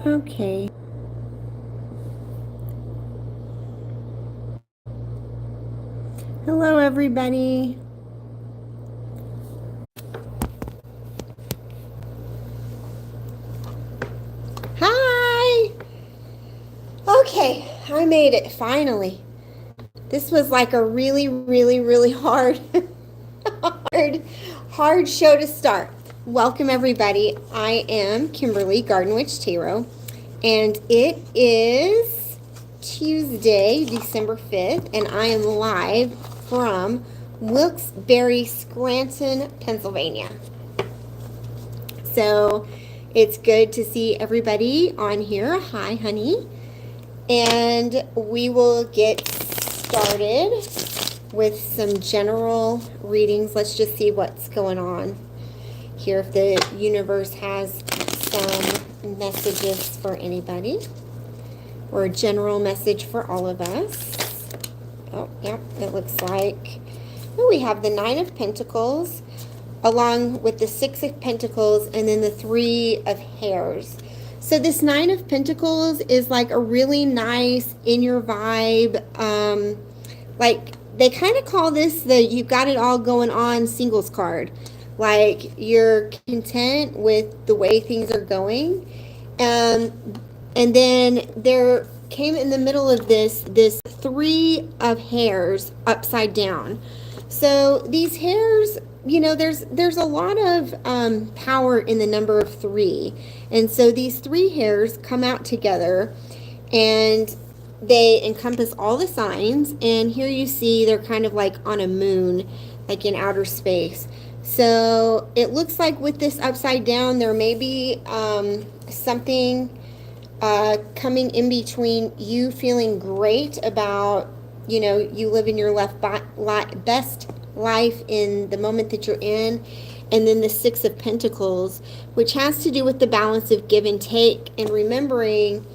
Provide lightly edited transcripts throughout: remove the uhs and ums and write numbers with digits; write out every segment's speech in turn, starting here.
Okay. Hello, everybody. Hi. Okay, I made it finally. This was like a really hard, hard, hard show to start. Welcome, everybody. I am Kimberly Garden Witch Tarot, and it is Tuesday, December 5th, and I am live from Wilkes-Barre, Scranton, Pennsylvania. So it's good to see everybody on here. Hi, honey. And we will get started with some general readings. Let's just see what's going on here, if the universe has some messages for anybody, or a general message for all of us. Oh, yeah, it looks like, oh, we have the Nine of Pentacles along with the Six of Pentacles and then the Three of Hairs. So this Nine of Pentacles is like a really nice in your vibe, like they kind of call this the you've got it all going on singles card. Like you're content with the way things are going. And then there came in the middle of this Three of Hairs upside down. So these hairs, you know, there's a lot of power in the number of three. And so these three hairs come out together and they encompass all the signs. And here you see they're kind of like on a moon, like in outer space. So it looks like with this upside down, there may be something coming in between you feeling great about, you know, you living your best life in the moment that you're in, and then the Six of Pentacles, which has to do with the balance of give and take and remembering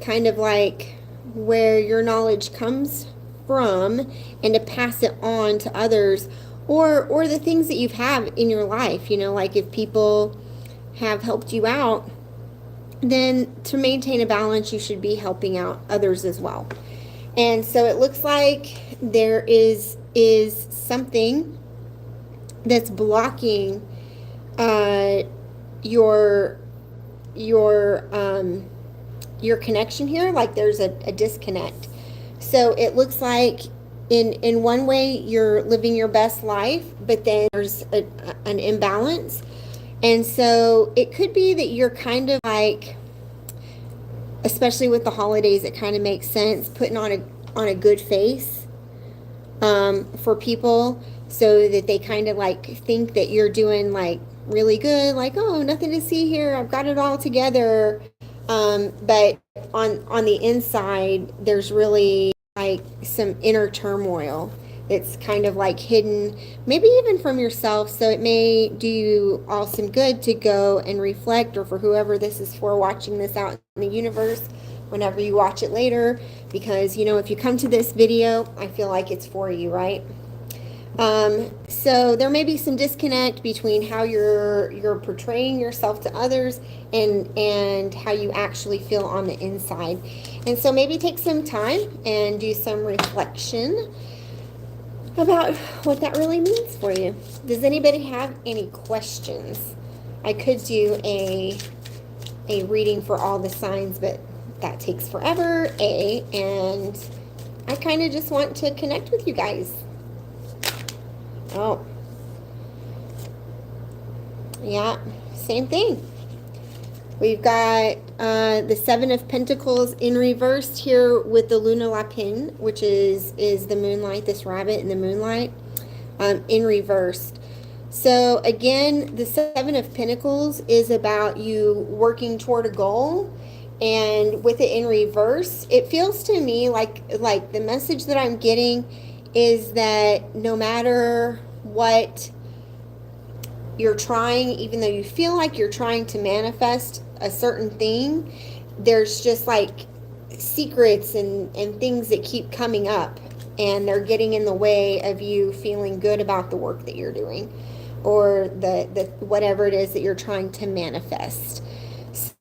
kind of like where your knowledge comes from and to pass it on to others, or the things that you've had in your life, you know, like if people have helped you out, then to maintain a balance, you should be helping out others as well. And so it looks like there is something that's blocking your connection here. Like there's a disconnect. So it looks like in one way you're living your best life, but then there's an imbalance. And so it could be that you're kind of like, especially with the holidays, it kind of makes sense, putting on a good face for people so that they kind of like think that you're doing like really good, like, oh, nothing to see here, I've got it all together. But on the inside, there's really like some inner turmoil that's kind of like hidden, maybe even from yourself. So it may do you all some good to go and reflect, or for whoever this is for watching this out in the universe, whenever you watch it later, because, you know, if you come to this video, I feel like it's for you, right? So there may be some disconnect between how you're portraying yourself to others and how you actually feel on the inside. And so maybe take some time and do some reflection about what that really means for you. Does anybody have any questions? I could do a reading for all the signs, but that takes forever, and I kind of just want to connect with you guys. Oh, yeah, same thing. We've got the Seven of Pentacles in reversed here with the Luna Lapin, which is the moonlight, this rabbit in the moonlight, in reversed. So again, the Seven of Pentacles is about you working toward a goal, and with it in reverse, it feels to me like the message that I'm getting is that no matter what you're trying, even though you feel like you're trying to manifest a certain thing, there's just like secrets and things that keep coming up, and they're getting in the way of you feeling good about the work that you're doing, or the whatever it is that you're trying to manifest.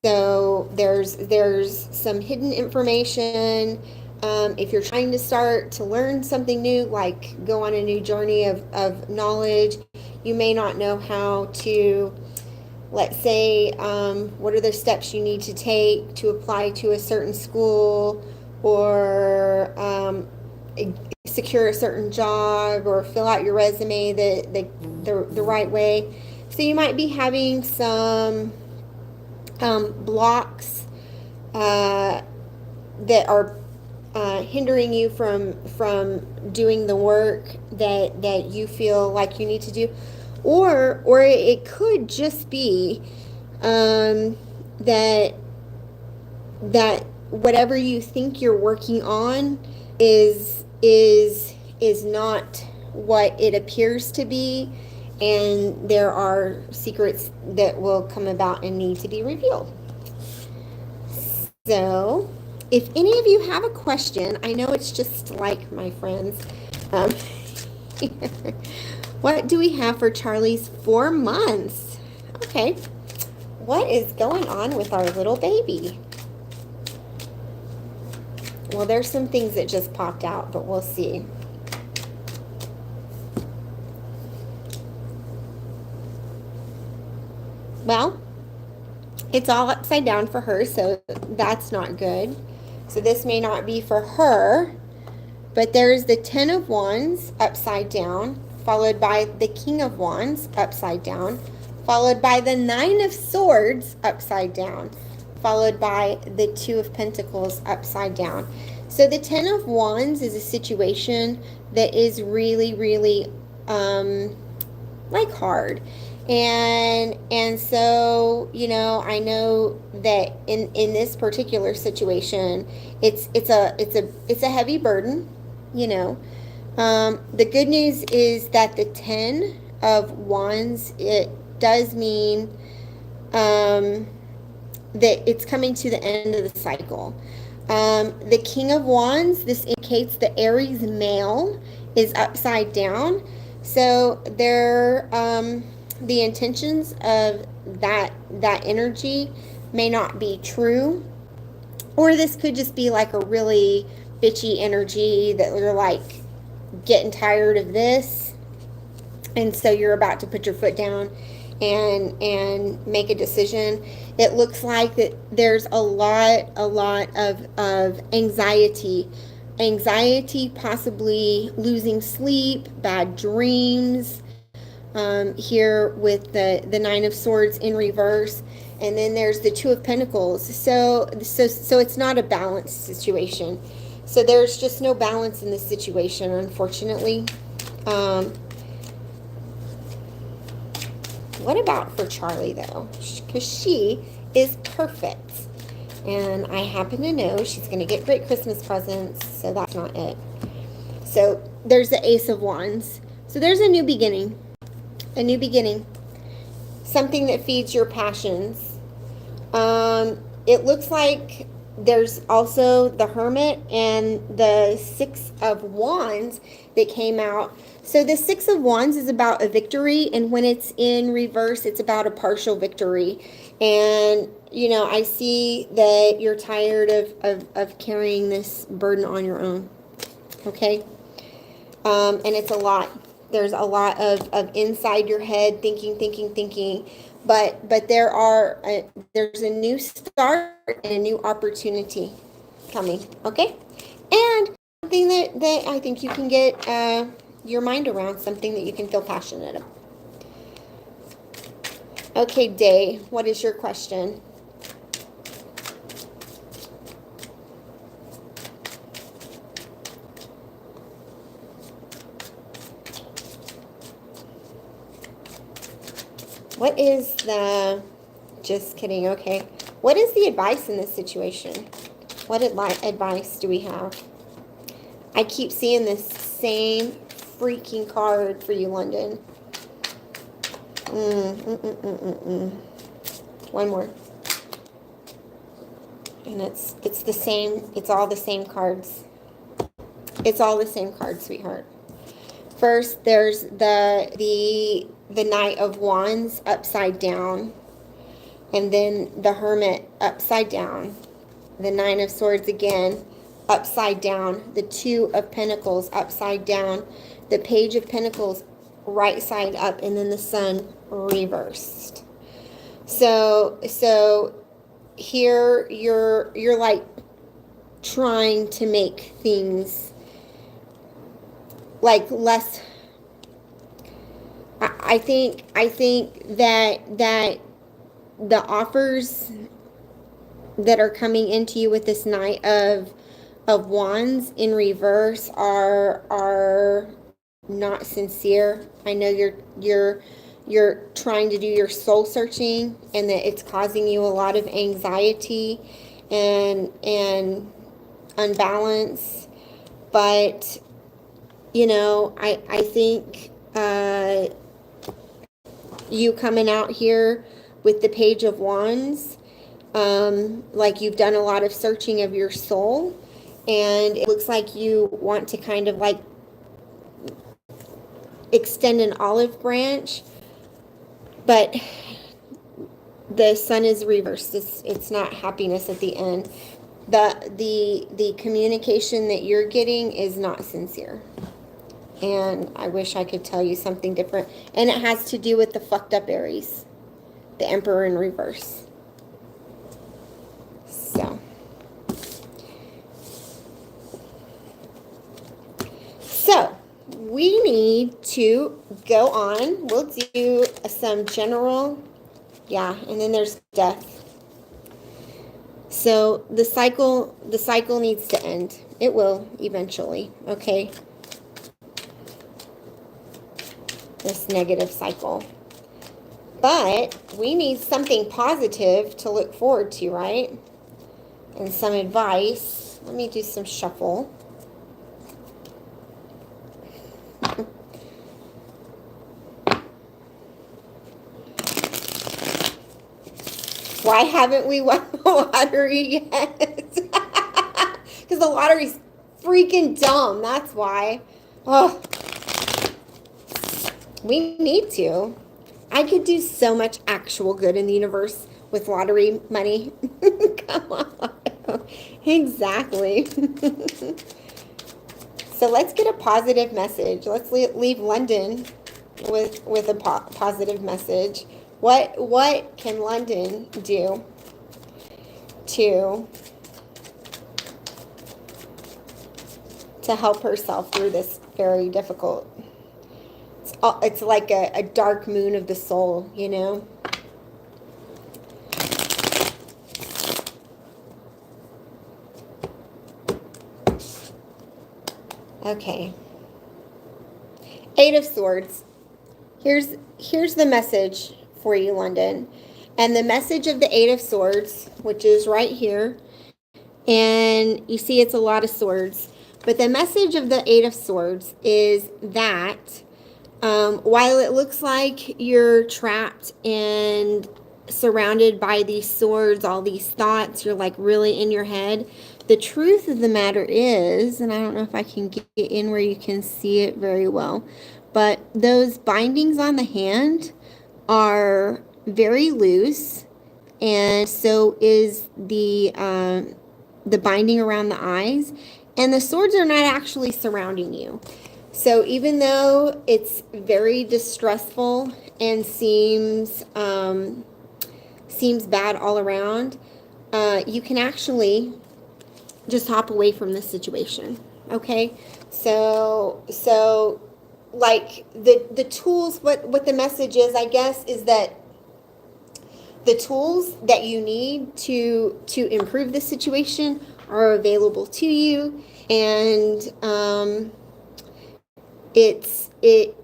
So there's some hidden information. If you're trying to start to learn something new, like go on a new journey of knowledge, you may not know how to, let's say, what are the steps you need to take to apply to a certain school, or secure a certain job, or fill out your resume the right way. So you might be having some blocks that are hindering you from doing the work that you feel like you need to do, or it could just be that whatever you think you're working on is not what it appears to be, and there are secrets that will come about and need to be revealed. So if any of you have a question, I know it's just like my friends. What do we have for Charlie's 4 months? Okay. What is going on with our little baby? Well, there's some things that just popped out, but we'll see. Well, it's all upside down for her, so that's not good. So this may not be for her, but there's the 10 of Wands upside down, followed by the King of Wands upside down, followed by the 9 of Swords upside down, followed by the 2 of Pentacles upside down. So the 10 of Wands is a situation that is really, really like hard. And so, you know, I know that in this particular situation, it's a heavy burden, you know. The good news is that the 10 of Wands, it does mean that it's coming to the end of the cycle. The King of Wands, this indicates the Aries male is upside down. So there, the intentions of that energy may not be true, or this could just be like a really bitchy energy that you're like getting tired of this, and so you're about to put your foot down and make a decision. It looks like that there's a lot of anxiety, possibly losing sleep, bad dreams, here with the 9 of Swords in reverse, and then there's the 2 of Pentacles. So it's not a balanced situation. So there's just no balance in this situation, unfortunately. What about for Charlie, though? Because she is perfect. And I happen to know she's going to get great Christmas presents, so that's not it. So there's the Ace of Wands. So there's a new beginning. A new beginning. Something that feeds your passions. It looks like there's also the Hermit and the 6 of Wands that came out. So the 6 of Wands is about a victory, and when it's in reverse, it's about a partial victory. And, you know, I see that you're tired of carrying this burden on your own. Okay? And it's a lot. There's a lot of inside your head thinking. But there's a new start and a new opportunity coming. Okay? And something that I think you can get your mind around, something that you can feel passionate about. Okay, Day, what is your question? What is the, just kidding, okay. What is the advice in this situation? What advice do we have? I keep seeing this same freaking card for you, London. One more. And it's the same, it's all the same cards. It's all the same cards, sweetheart. First, there's the Knight of Wands upside down. And then the Hermit upside down. The Nine of Swords again, upside down. The Two of Pentacles upside down. The Page of Pentacles right side up. And then the Sun reversed. So here you're like trying to make things like less. I think that the offers that are coming into you with this Knight of Wands in reverse are not sincere. I know you're trying to do your soul searching, and that it's causing you a lot of anxiety and unbalance. But you know, I think you coming out here with the Page of Wands, like you've done a lot of searching of your soul, and it looks like you want to kind of like extend an olive branch, but the Sun is reversed. It's not happiness at the end. The communication that you're getting is not sincere. And I wish I could tell you something different. And it has to do with the fucked up Aries. The Emperor in reverse. So, we need to go on. We'll do some general, and then there's death. So the cycle needs to end. It will eventually, okay? This negative cycle. But we need something positive to look forward to, right? And some advice. Let me do some shuffle. Why haven't we won the lottery yet? Because the lottery's freaking dumb. That's why. Oh, we need to. I could do so much actual good in the universe with lottery money. Come on. Exactly. So let's get a positive message. Let's leave London with a positive message. What can London do to help herself through this very difficult? It's like a dark moon of the soul, you know? Okay. Eight of Swords. Here's the message for you, London. And the message of the Eight of Swords, which is right here. And you see it's a lot of swords. But the message of the Eight of Swords is that while it looks like you're trapped and surrounded by these swords, all these thoughts, you're like really in your head, the truth of the matter is, and I don't know if I can get in where you can see it very well, but those bindings on the hand are very loose, and so is the binding around the eyes, and the swords are not actually surrounding you. So even though it's very distressful and seems bad all around, you can actually just hop away from this situation. Okay? So like the tools, what the message is, I guess, is that the tools that you need to improve the situation are available to you, and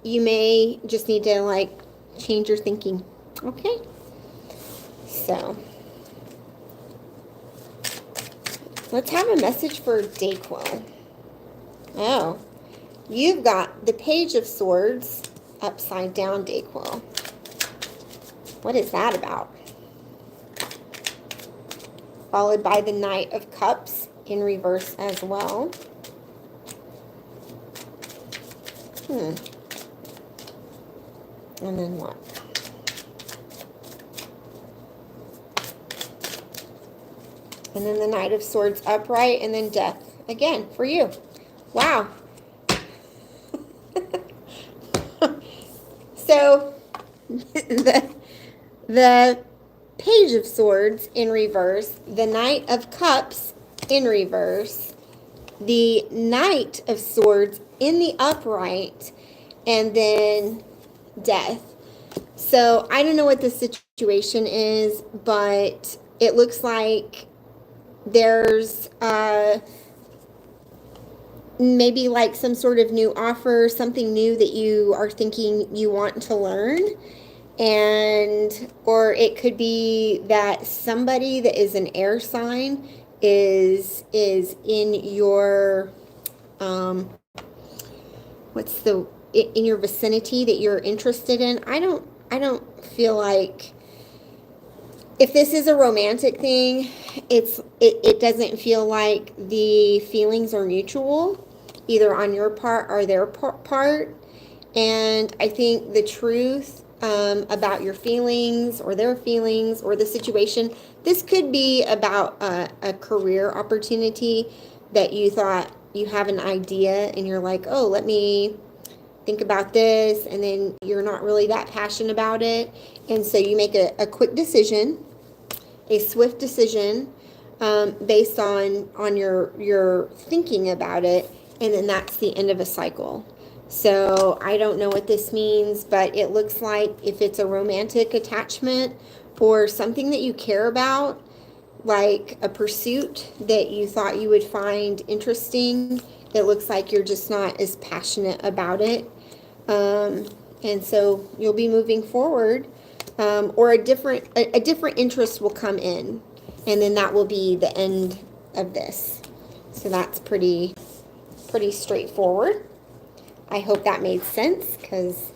you may just need to like change your thinking. Okay? So let's have a message for Dayquil. Oh, you've got the Page of Swords upside down, Dayquil. What is that about? Followed by the Knight of Cups in reverse as well. And then what? And then the Knight of Swords upright, and then Death again for you. Wow. So the Page of Swords in reverse, the Knight of Cups in reverse, the Knight of Swords in the upright, and then Death. So I don't know what the situation is, but it looks like there's maybe like some sort of new offer, something new that you are thinking you want to learn. And or it could be that somebody that is an air sign is in your in your vicinity that you're interested in. I don't feel like, if this is a romantic thing, it doesn't feel like the feelings are mutual, either on your part or their part. And I think the truth about your feelings or their feelings or the situation, this could be about a career opportunity that you thought you have an idea and you're like, oh, let me think about this, and then you're not really that passionate about it, and so you make a quick decision, a swift decision, based on your thinking about it, and then that's the end of a cycle. So I don't know what this means, but it looks like if it's a romantic attachment or something that you care about, like a pursuit that you thought you would find interesting, it looks like you're just not as passionate about it. And so you'll be moving forward, or a different interest will come in, and then that will be the end of this. So that's pretty straightforward. I hope that made sense, because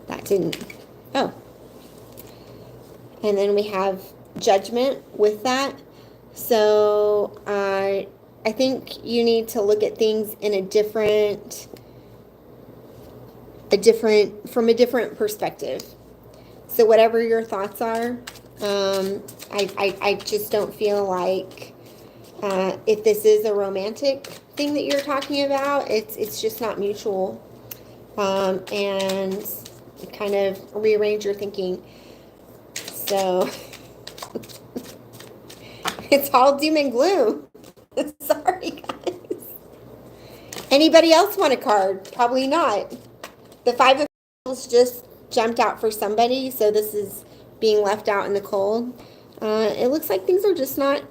that didn't. Oh. And then we have Judgment with that. So I think you need to look at things in from a different perspective. So whatever your thoughts are, I just don't feel like if this is a romantic thing that you're talking about, it's just not mutual, and kind of rearrange your thinking. So it's all doom and gloom. Sorry, guys. Anybody else want a card? Probably not. The Five of Pentacles just jumped out for somebody, so this is being left out in the cold. It looks like things are just not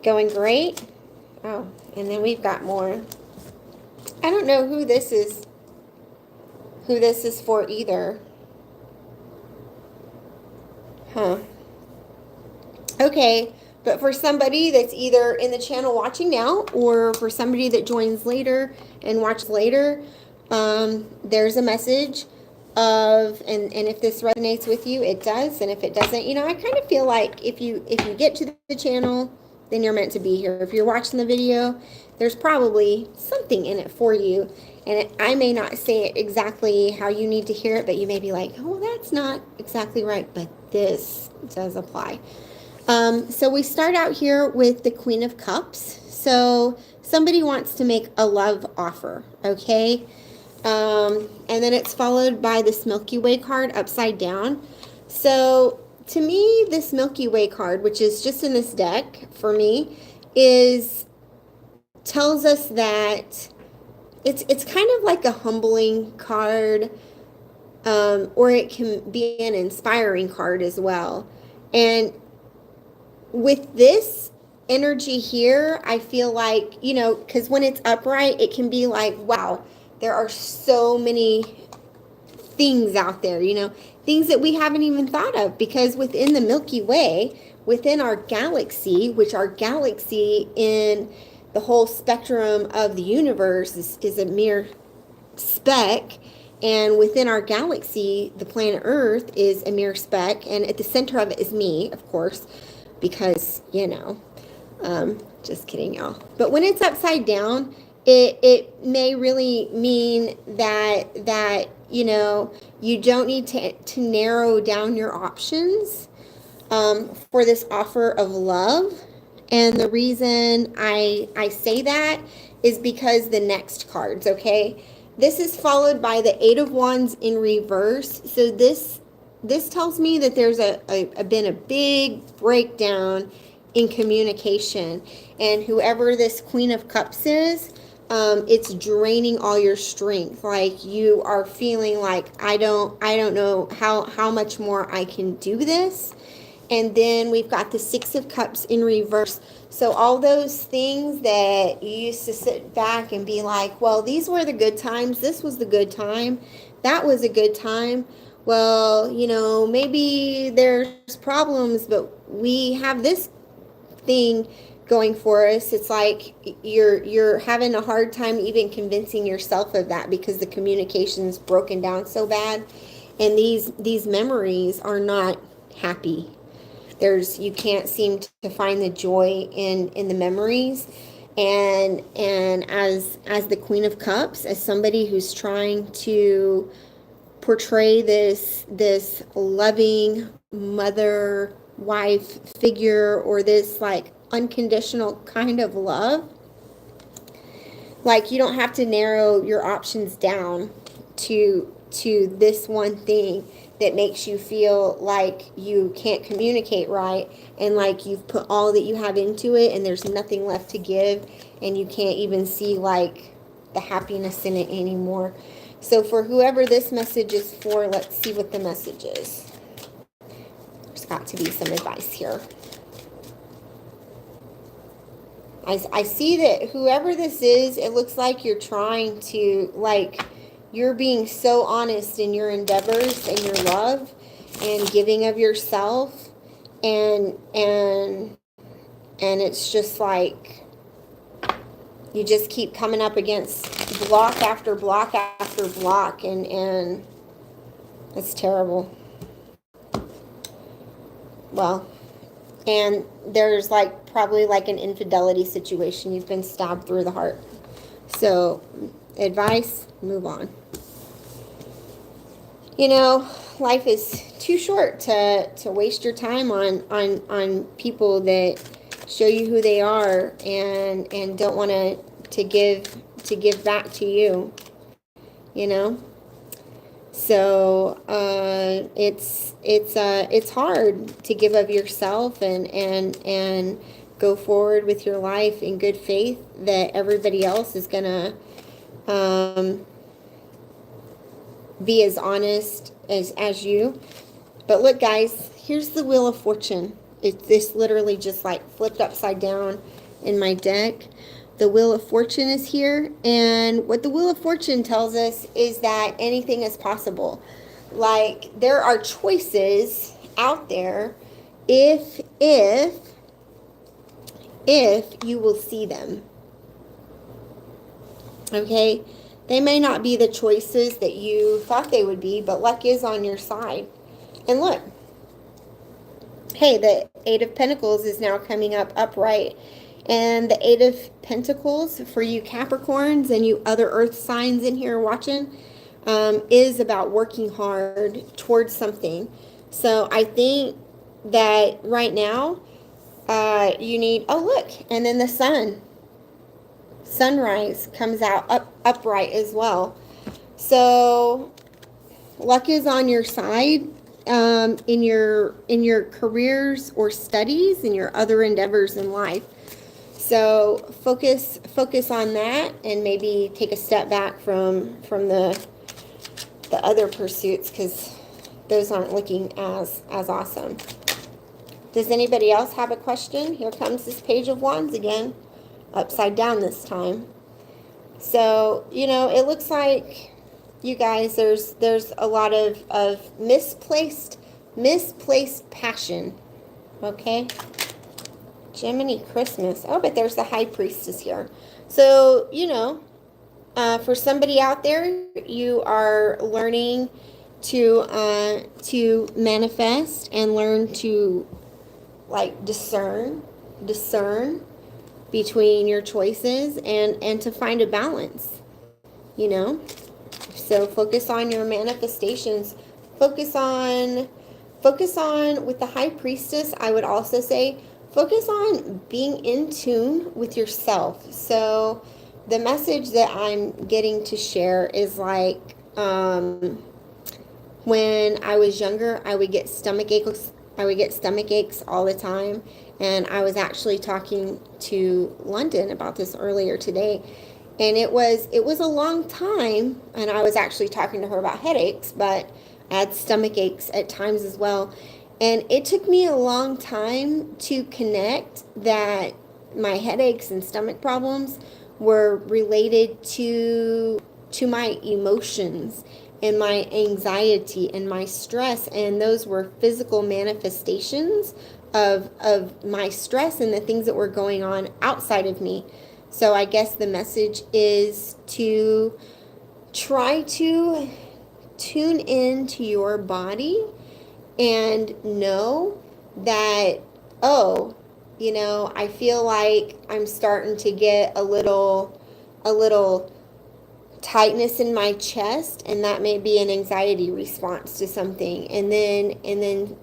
going great. Oh, and then we've got more. I don't know who this is for either. Huh. Okay, but for somebody that's either in the channel watching now, or for somebody that joins later and watches later, there's a message of, and if this resonates with you, it does, and if it doesn't, I kind of feel like if you get to the channel, then you're meant to be here. If you're watching the video, there's probably something in it for you, and I may not say it exactly how you need to hear it, but you may be like, oh, that's not exactly right, but this does apply. So we start out here with the Queen of Cups. So somebody wants to make a love offer, okay? And then it's followed by this Milky Way card upside down. So to me, this Milky Way card, which is just in this deck for me, tells us that it's kind of like a humbling card, or it can be an inspiring card as well. And with this energy here, I feel like, because when it's upright, it can be like, wow, there are so many things out there, things that we haven't even thought of, because within the Milky Way, within our galaxy, which our galaxy in the whole spectrum of the universe is a mere speck, and within our galaxy, the planet Earth is a mere speck, and at the center of it is me, of course, because, just kidding, y'all. But when it's upside down, it may really mean that you don't need to narrow down your options. for this offer of love. And the reason I say that is because the next cards, okay? This is followed by the Eight of Wands in reverse. So this tells me that there's been a big breakdown in communication. And whoever this Queen of Cups is, it's draining all your strength. Like you are feeling like, I don't know how much more I can do this. And then we've got the Six of Cups in reverse. So all those things that you used to sit back and be like, well, these were the good times. This was the good time. That was a good time. Well, you know, maybe there's problems, but we have this thing going for us. It's like you're having a hard time even convincing yourself of that because the communication's broken down so bad. And these memories are not happy. You can't seem to find the joy in the memories. And as the Queen of Cups, as somebody who's trying to portray this loving mother wife figure, or this like unconditional kind of love, like you don't have to narrow your options down to this one thing that makes you feel like you can't communicate right, and like you've put all that you have into it and there's nothing left to give, and you can't even see like the happiness in it anymore. So for whoever this message is for, let's see what the message is. There's got to be some advice here. I see that whoever this is, it looks like you're trying to, like, you're being so honest in your endeavors and your love and giving of yourself, and it's just like you just keep coming up against block after block after block, and it's terrible. Well, and there's like probably like an infidelity situation. You've been stabbed through the heart. So advice, move on. You know, life is too short to waste your time on people that show you who they are and don't want to give back to you, you know. So it's hard to give of yourself and go forward with your life in good faith that everybody else is gonna be as honest as you. But look, guys, here's the Wheel of Fortune. This literally just like flipped upside down in my deck. The Wheel of Fortune is here, and what the Wheel of Fortune tells us is that anything is possible. Like, there are choices out there if you will see them. Okay? They may not be the choices that you thought they would be, but luck is on your side. And look, hey, the Eight of Pentacles is now coming up upright. And the Eight of Pentacles, for you Capricorns and you other earth signs in here watching, is about working hard towards something. So I think that right now, you need, oh look, and then the sun. Sunrise comes out upright as well. So luck is on your side in your careers or studies and your other endeavors in life. So focus on that, and maybe take a step back from the other pursuits, because those aren't looking as awesome. Does anybody else have a question? Here comes this Page of Wands again, upside down this time. So, you know, it looks like, you guys, there's a lot of misplaced passion. Okay? Gemini Christmas. Oh, but there's the High Priestess here. So, you know, for somebody out there, you are learning to manifest and learn to, like, discern between your choices and to find a balance, you know. So focus on your manifestations. Focus on focus on, with the high priestess, I would also say, focus on being in tune with yourself. So the message that I'm getting to share is like, when I was younger, I would get stomach aches. I would get stomach aches all the time. And I was actually talking to London about this earlier today. And it was a long time. And I was actually talking to her about headaches, but I had stomach aches at times as well. And it took me a long time to connect that my headaches and stomach problems were related to my emotions and my anxiety and my stress, and those were physical manifestations of my stress and the things that were going on outside of me. So I guess the message is to try to tune into your body and know that, oh, I feel like I'm starting to get a little tightness in my chest, and that may be an anxiety response to something. And then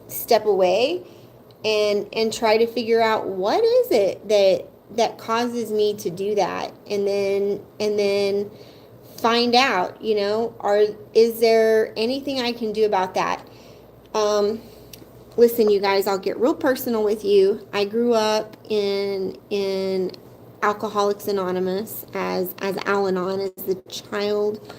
step away and try to figure out what is it that causes me to do that, and then find out, is there anything I can do about that? Listen, you guys, I'll get real personal with you. I grew up in Alcoholics Anonymous as Al-Anon, as the child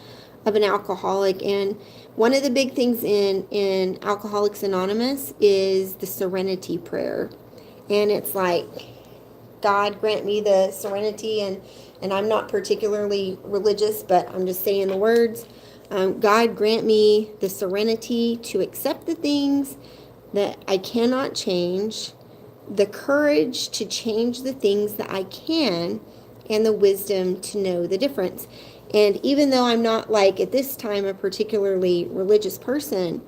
of an alcoholic. And one of the big things in Alcoholics Anonymous is the serenity prayer. And it's like, God grant me the serenity, and I'm not particularly religious, but I'm just saying the words. God grant me the serenity to accept the things that I cannot change, the courage to change the things that I can, and the wisdom to know the difference. And even though I'm not, like, at this time, a particularly religious person,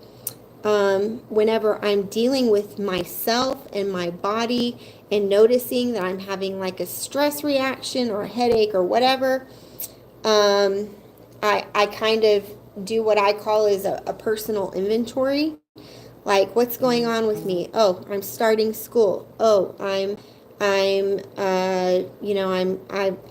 whenever I'm dealing with myself and my body and noticing that I'm having like a stress reaction or a headache or whatever, I kind of do what I call is a personal inventory. Like, what's going on with me? Oh, I'm starting school. Oh, I've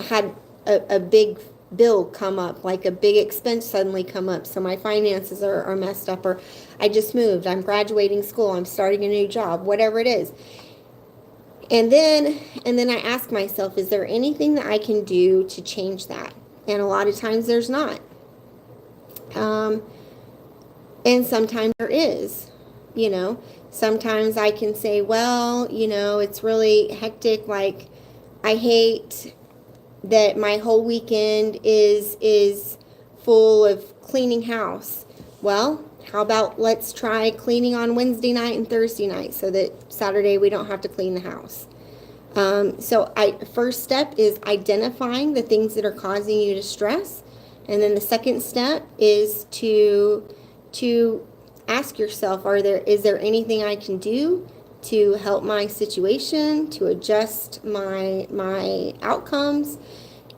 had a big bill come up, like a big expense suddenly come up. So my finances are messed up, or I just moved. I'm graduating school. I'm starting a new job, whatever it is. And then I ask myself, is there anything that I can do to change that? And a lot of times there's not. And sometimes there is. Sometimes I can say, well, it's really hectic. Like, I hate that my whole weekend is full of cleaning house. Well, how about let's try cleaning on Wednesday night and Thursday night so that Saturday we don't have to clean the house. So first step is identifying the things that are causing you to stress. And then the second step is to ask yourself, is there anything I can do to help my situation, to adjust my outcomes,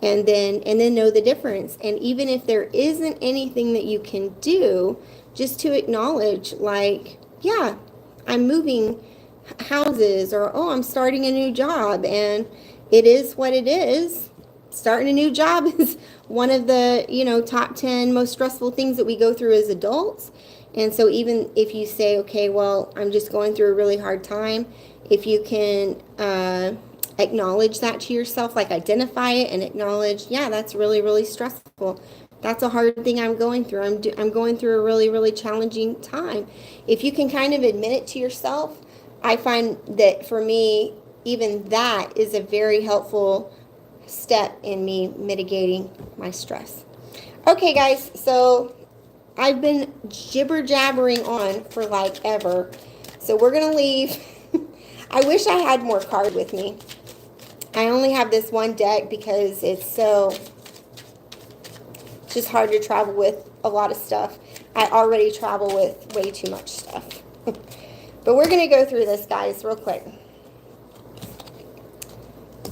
and then know the difference. And even if there isn't anything that you can do, just to acknowledge, like, yeah, I'm moving houses, or, oh, I'm starting a new job, and it is what it is. Starting a new job is one of the, top 10 most stressful things that we go through as adults. And so even if you say, okay, well, I'm just going through a really hard time, if you can acknowledge that to yourself, like identify it and acknowledge, yeah, that's really, really stressful. That's a hard thing I'm going through. I'm going through a really, really challenging time. If you can kind of admit it to yourself, I find that for me, even that is a very helpful step in me mitigating my stress. Okay, guys, so I've been jibber-jabbering on for like ever, so we're going to leave. I wish I had more card with me. I only have this one deck because it's just hard to travel with a lot of stuff. I already travel with way too much stuff. But we're going to go through this, guys, real quick.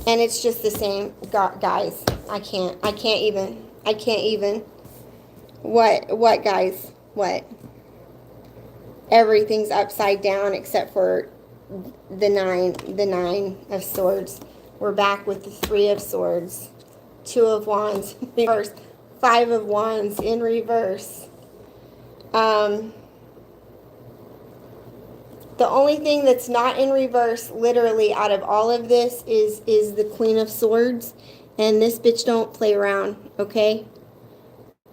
And it's just the same, guys. I can't even. What, guys? What? everything's upside down except for the nine of swords. We're back with the 3 of swords, 2 of wands in reverse, 5 of wands in reverse. The only thing that's not in reverse, literally, out of all of this is the Queen of Swords. And this bitch don't play around, okay?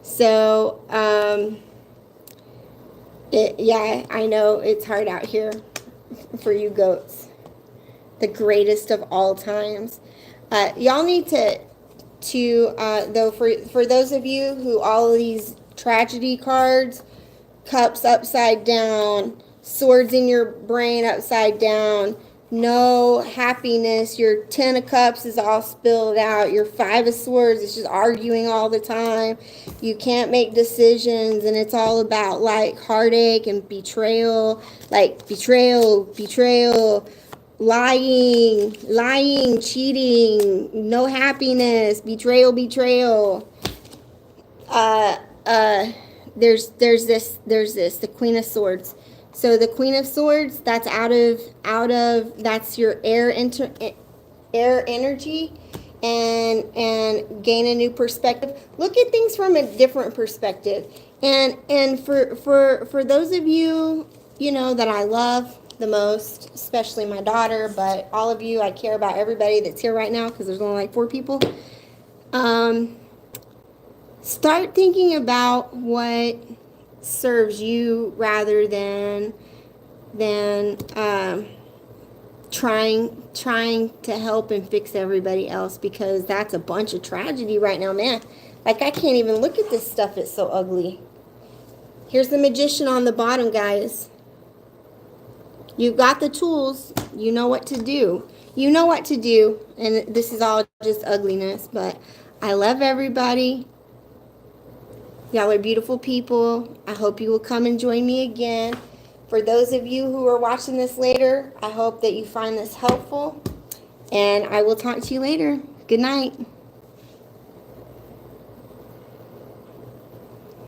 So, yeah, I know it's hard out here for you goats. The greatest of all times. Y'all need to though, for those of you who all of these tragedy cards, cups upside down, swords in your brain upside down, no happiness, your 10 of cups is all spilled out, your 5 of swords is just arguing all the time, you can't make decisions, and it's all about like heartache and betrayal, lying, cheating, no happiness, betrayal. There's this, the Queen of Swords. So the Queen of Swords, that's that's your air energy, and gain a new perspective. Look at things from a different perspective. And for those of you, that I love the most, especially my daughter, but all of you, I care about everybody that's here right now because there's only like 4 people. Start thinking about what serves you rather than trying to help and fix everybody else, because that's a bunch of tragedy right now, man. Like, I can't even look at this stuff, it's so ugly. Here's the Magician on the bottom, guys. You've got the tools, you know what to do, and this is all just ugliness, but I love everybody. Y'all are beautiful people. I hope you will come and join me again. For those of you who are watching this later, I hope that you find this helpful. And I will talk to you later. Good night.